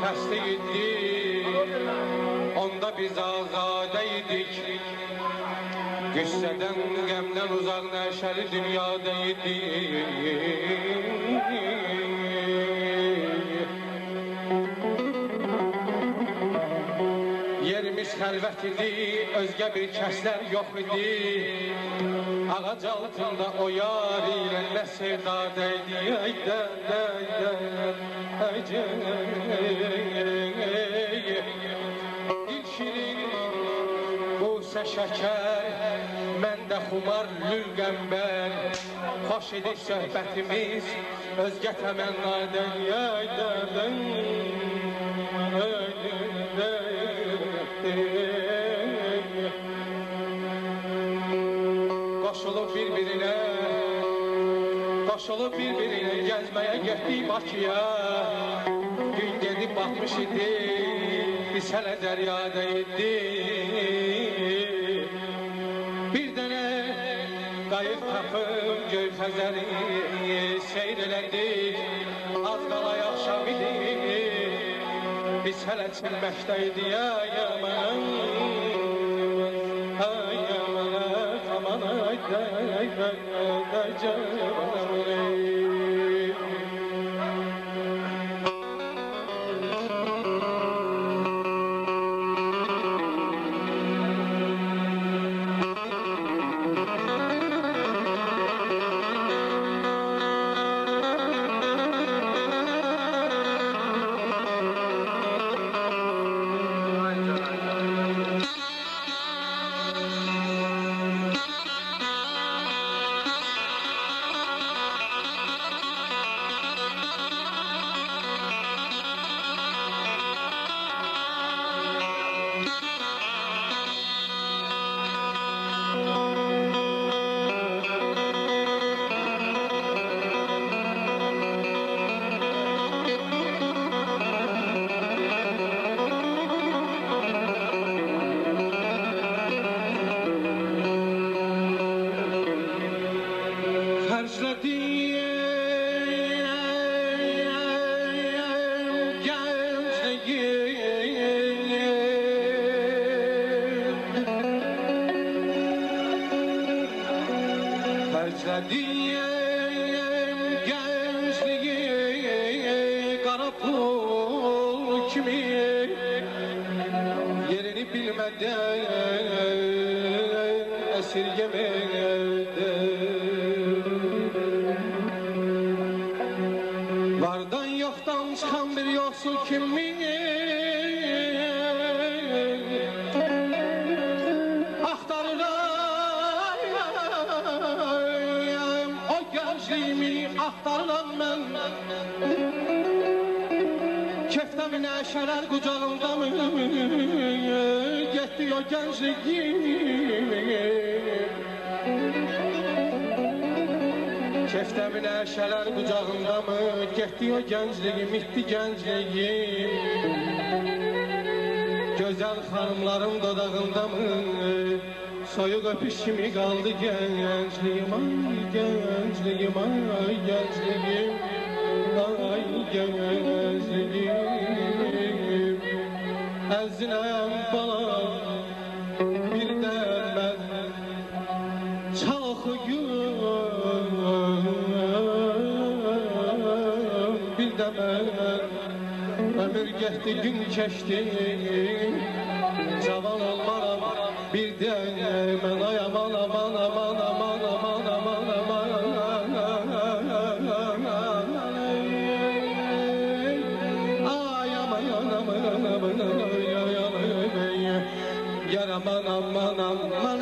xəstəydik, onda biz azadəydik. Qüssədən, qəmdən uzaq nəşəli dünyadaydik. Yerimiz xəlvət idi, özgə bir kəslər yox idi. Ağac altında o yar ilə nə sevdadəydi. İlşirin Busə şəkər, məndə xumar lülqəmbər. Xoş idi söhbətimiz, özgə təmənnadəydi. Qoşulub bir-birinə gəzməyə getdik Bakıya. Gün gedib batmış idi, biz hələ dəryada idik. Bir dənə qayıq tapıb Göyxəzəri seyr elədik. Az qalay axşam idi, biz hələ çilməkdəydik. Ay aman, ay aman, aman, ay Hərclədiyəm gəncliyi qara pul kimi, yerini bilmədən əsirgəmədə. Vardan yoxdan çıxan bir yoxsul kimi, axtarıram mən. Kəftəmi nəşələr qucağımda mı getdi o gəncliğim? Kəftəmi nəşələr qucağımda mı getdi o gəncliğim, itdi gəncliğim? Gözəl xanımlarım dodağımda mı soyuq öpüş kimi qaldı gəncliyim? Ay gəncliyim, ay gəncliyim, ay gəncliyim. Əzinəm balam, bir də mən çalxıyım. Bir də mən ömür getdi, gün keçdi, cavan olmaram. Bir də mən ay aman aman aman aman aman aman aman ay aman aman aman ay aman yar aman aman aman